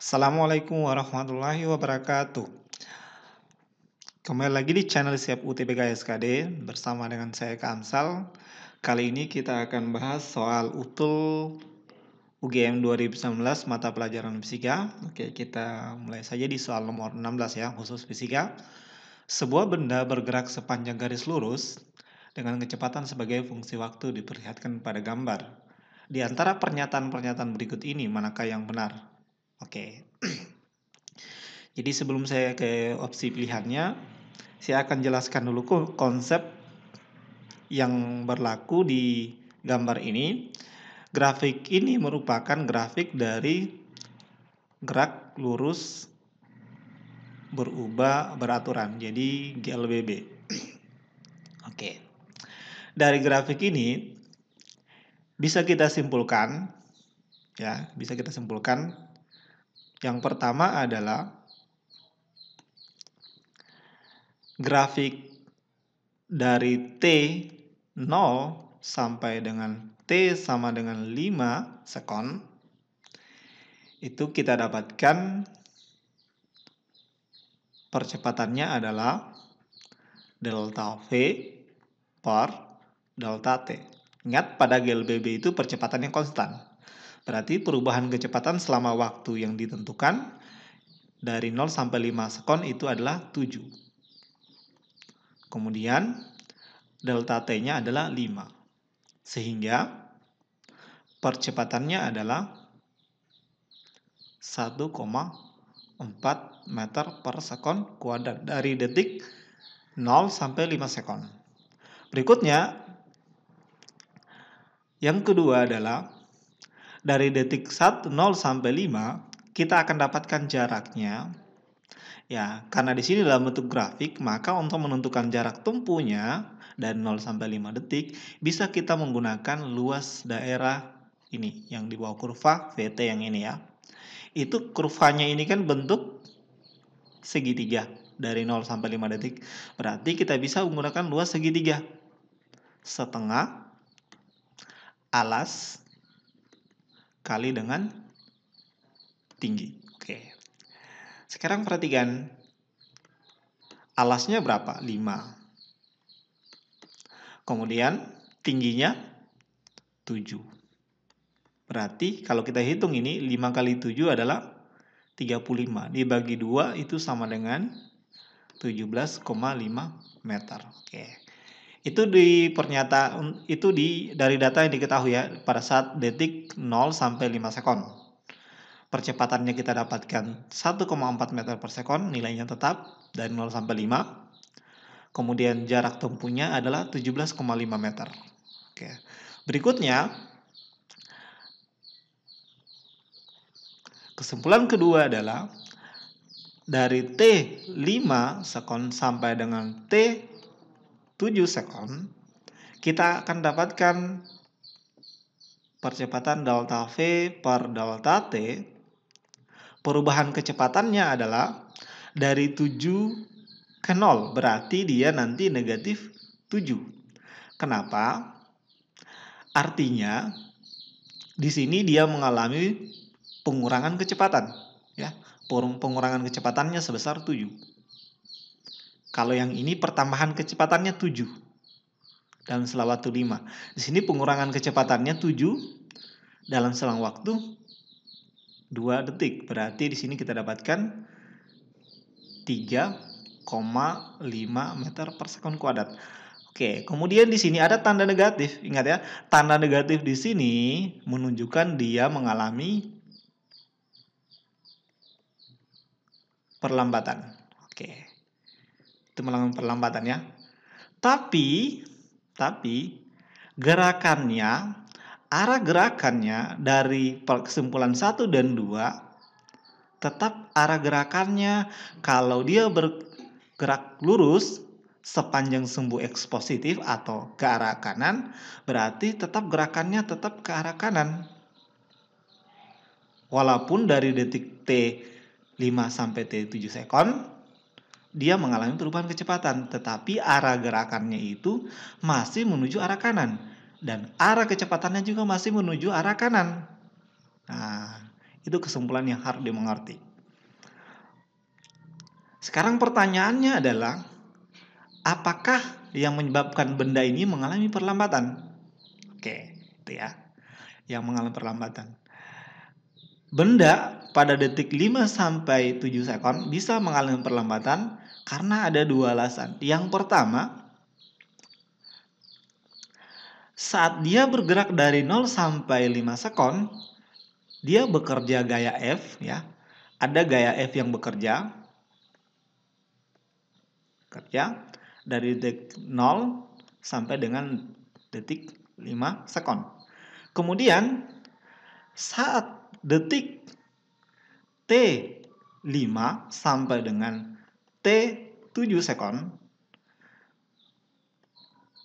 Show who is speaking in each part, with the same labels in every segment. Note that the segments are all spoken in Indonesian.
Speaker 1: Assalamualaikum warahmatullahi wabarakatuh. Kembali lagi di channel Siap UTBK SKD bersama dengan saya Kamsal. Kali ini kita akan bahas soal utul UGM 2019 mata pelajaran fisika. Oke, kita mulai saja di soal nomor 16 ya, khusus fisika. Sebuah benda bergerak sepanjang garis lurus dengan kecepatan sebagai fungsi waktu diperlihatkan pada gambar. Di antara pernyataan-pernyataan berikut ini, manakah yang benar? Oke. Jadi sebelum saya ke opsi pilihannya, saya akan jelaskan dulu konsep yang berlaku di gambar ini. Grafik ini merupakan grafik dari gerak lurus berubah beraturan, jadi GLBB. Oke. Dari grafik ini bisa kita simpulkan yang pertama adalah grafik dari T0 sampai dengan T sama dengan 5 sekon, itu kita dapatkan percepatannya adalah delta V per delta T. Ingat, pada GLBB itu percepatannya konstan. Berarti perubahan kecepatan selama waktu yang ditentukan dari 0 sampai 5 sekon itu adalah 7. Kemudian delta T-nya adalah 5. Sehingga percepatannya adalah 1,4 meter per sekon kuadrat dari detik 0 sampai 5 sekon. Berikutnya, yang kedua adalah dari detik 1, 0 sampai 5, kita akan dapatkan jaraknya. Ya, karena di sini dalam bentuk grafik, maka untuk menentukan jarak tempuhnya dari 0 sampai 5 detik, bisa kita menggunakan luas daerah ini yang di bawah kurva VT yang ini ya. Itu kurvanya ini kan bentuk segitiga dari 0 sampai 5 detik. Berarti kita bisa menggunakan luas segitiga. Setengah alas kali dengan tinggi. Oke. Sekarang perhatikan, alasnya berapa? 5. Kemudian tingginya 7. Berarti kalau kita hitung ini 5 kali 7 adalah 35. Dibagi 2 itu sama dengan 17,5 meter. Oke. Itu dari data yang diketahui ya pada saat detik 0 sampai 5 sekon. Percepatannya kita dapatkan 1,4 meter per sekon, nilainya tetap dari 0 sampai 5. Kemudian jarak tempuhnya adalah 17,5 meter. Oke. Berikutnya, kesimpulan kedua adalah dari T5 sekon sampai dengan T7 sekon, kita akan dapatkan percepatan delta V per delta T. Perubahan kecepatannya adalah dari 7 ke 0, berarti dia nanti negatif 7. Kenapa? Artinya di sini dia mengalami pengurangan kecepatan ya. Pengurangan kecepatannya sebesar 7. Kalau yang ini pertambahan kecepatannya 7 dalam selang waktu 5. Di sini pengurangan kecepatannya 7 dalam selang waktu 2 detik. Berarti di sini kita dapatkan 3,5 meter per sekon kuadrat. Oke, kemudian di sini ada tanda negatif. Ingat ya, tanda negatif di sini menunjukkan dia mengalami perlambatan. Oke. Itu mengalami perlambatan ya. Tapi arah gerakannya dari kesimpulan 1 dan 2 tetap arah gerakannya kalau dia bergerak lurus sepanjang sumbu X positif atau ke arah kanan, berarti tetap gerakannya tetap ke arah kanan. Walaupun dari detik T5 sampai T7 sekon, dia mengalami perubahan kecepatan, tetapi arah gerakannya itu masih menuju arah kanan. Dan arah kecepatannya juga masih menuju arah kanan. Nah, Itu kesimpulan yang harus dimengerti. Sekarang pertanyaannya adalah, apakah yang menyebabkan benda ini mengalami perlambatan? Oke, itu ya. Yang mengalami perlambatan. Benda pada detik 5-7 sekon bisa mengalami perlambatan karena ada dua alasan. Yang pertama, saat dia bergerak dari 0 sampai 5 sekon, dia bekerja gaya F ya. Ada gaya F yang bekerja dari detik 0 sampai dengan detik 5 sekon. Kemudian saat detik T5 sampai dengan T7 sekon,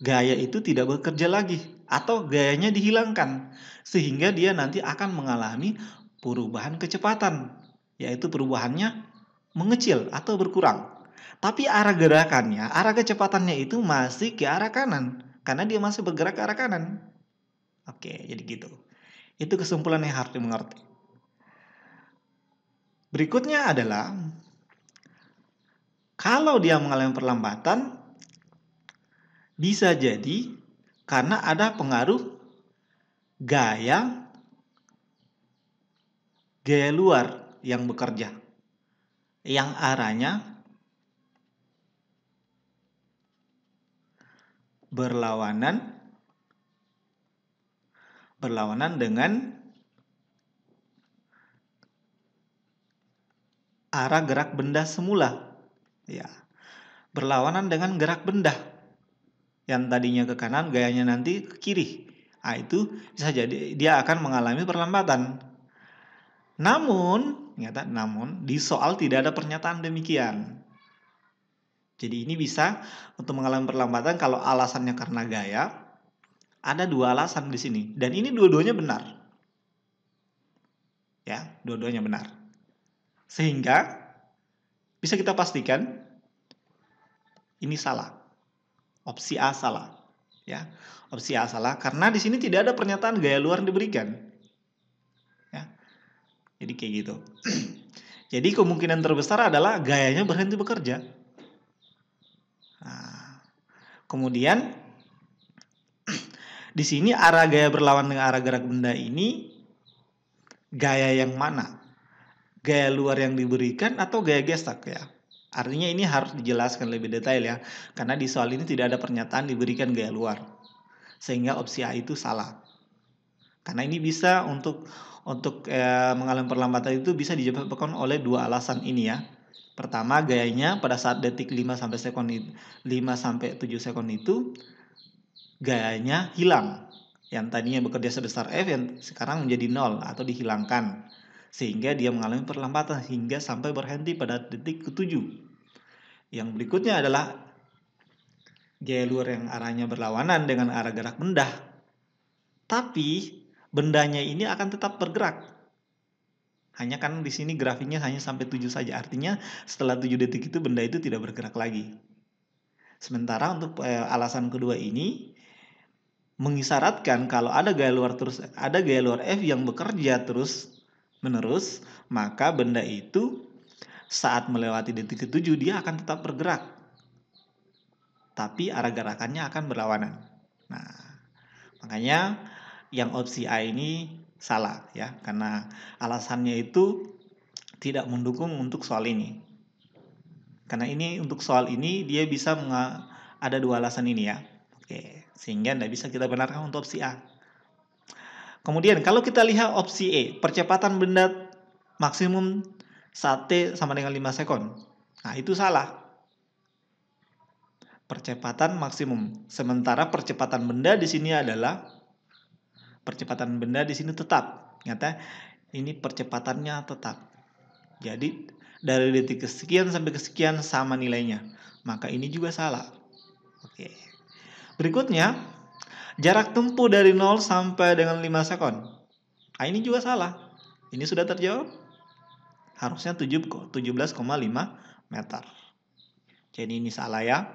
Speaker 1: gaya itu tidak bekerja lagi atau gayanya dihilangkan, sehingga dia nanti akan mengalami perubahan kecepatan, yaitu perubahannya mengecil atau berkurang. Tapi arah gerakannya, arah kecepatannya itu masih ke arah kanan karena dia masih bergerak ke arah kanan. Oke, jadi gitu. Itu kesimpulan yang harus dimengerti. Berikutnya adalah kalau dia mengalami perlambatan, bisa jadi karena ada pengaruh gaya luar yang bekerja, yang arahnya berlawanan dengan arah gerak benda semula. Ya, berlawanan dengan gerak benda. Yang tadinya ke kanan, gayanya nanti ke kiri. Nah, itu bisa jadi dia akan mengalami perlambatan. Namun di soal tidak ada pernyataan demikian. Jadi ini bisa untuk mengalami perlambatan kalau alasannya karena gaya. Ada dua alasan di sini dan ini dua-duanya benar. Ya, dua-duanya benar. Sehingga bisa kita pastikan ini salah. Opsi A salah. Ya, opsi A salah karena di sini tidak ada pernyataan gaya luar yang diberikan. Ya. Jadi kayak gitu. Jadi kemungkinan terbesar adalah gayanya berhenti bekerja. Nah, kemudian di sini arah gaya berlawan dengan arah gerak benda ini gaya yang mana? Gaya luar yang diberikan atau gaya gestak ya? Artinya ini harus dijelaskan lebih detail ya, karena di soal ini tidak ada pernyataan diberikan gaya luar. Sehingga opsi A itu salah. Karena ini bisa untuk mengalami perlambatan itu bisa disebabkan oleh dua alasan ini ya. Pertama, gayanya pada saat detik 5 sampai 7 sekon itu gayanya hilang. Yang tadinya bekerja sebesar F yang sekarang menjadi 0 atau dihilangkan. Sehingga dia mengalami perlambatan hingga sampai berhenti pada detik ke-7. Yang berikutnya adalah gaya luar yang arahnya berlawanan dengan arah gerak benda. Tapi bendanya ini akan tetap bergerak. Hanya kan di sini grafiknya hanya sampai 7 saja. Artinya setelah 7 detik itu benda itu tidak bergerak lagi. Sementara untuk alasan kedua ini mengisyaratkan kalau ada gaya luar F yang bekerja terus menerus, maka benda itu saat melewati detik ke-7 dia akan tetap bergerak. Tapi arah gerakannya akan berlawanan. Nah, makanya yang opsi A ini salah ya, karena alasannya itu tidak mendukung untuk soal ini. Karena ini untuk soal ini dia bisa ada dua alasan ini ya. Oke, sehingga tidak bisa kita benarkan untuk opsi A. Kemudian kalau kita lihat opsi E, percepatan benda maksimum saat T sama dengan 5 sekon. Nah, itu salah. Percepatan maksimum. Sementara percepatan benda di sini tetap. Ternyata ini percepatannya tetap. Jadi dari detik kesekian sampai kesekian sama nilainya. Maka ini juga salah. Oke. Berikutnya, jarak tempuh dari 0 sampai dengan 5 sekon. Nah, ini juga salah. Ini sudah terjawab. Harusnya 17,5 meter. Jadi ini salah ya.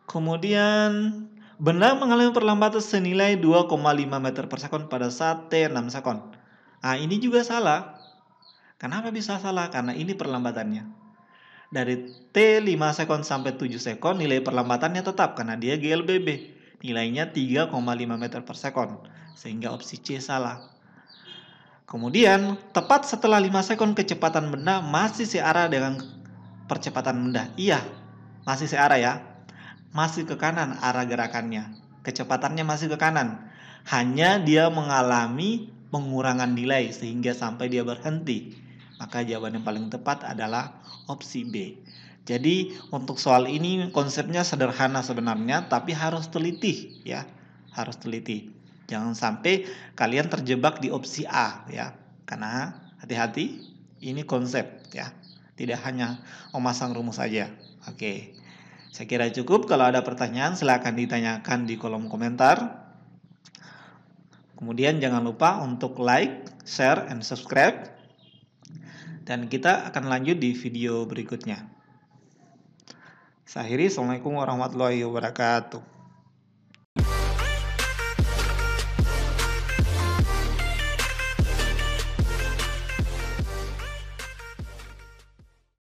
Speaker 1: Kemudian benda mengalami perlambatan senilai 2,5 meter per sekon pada saat T6 sekon. Nah, ini juga salah. Kenapa bisa salah? Karena ini perlambatannya. Dari T 5 sekon sampai 7 sekon nilai perlambatannya tetap karena dia GLBB. Nilainya 3,5 meter per sekon. Sehingga opsi C salah. Kemudian, tepat setelah 5 sekon kecepatan benda masih searah dengan percepatan benda. Iya, masih searah ya. Masih ke kanan arah gerakannya. Kecepatannya masih ke kanan. Hanya dia mengalami pengurangan nilai sehingga sampai dia berhenti. Maka jawaban yang paling tepat adalah opsi B. Jadi untuk soal ini konsepnya sederhana sebenarnya, tapi harus teliti ya. Harus teliti. Jangan sampai kalian terjebak di opsi A ya. Karena hati-hati, ini konsep ya. Tidak hanya memasang rumus saja. Oke. Saya kira cukup. Kalau ada pertanyaan silakan ditanyakan di kolom komentar. Kemudian jangan lupa untuk like, share, and subscribe. Dan kita akan lanjut di video berikutnya. Saya akhiri, Assalamualaikum warahmatullahi wabarakatuh.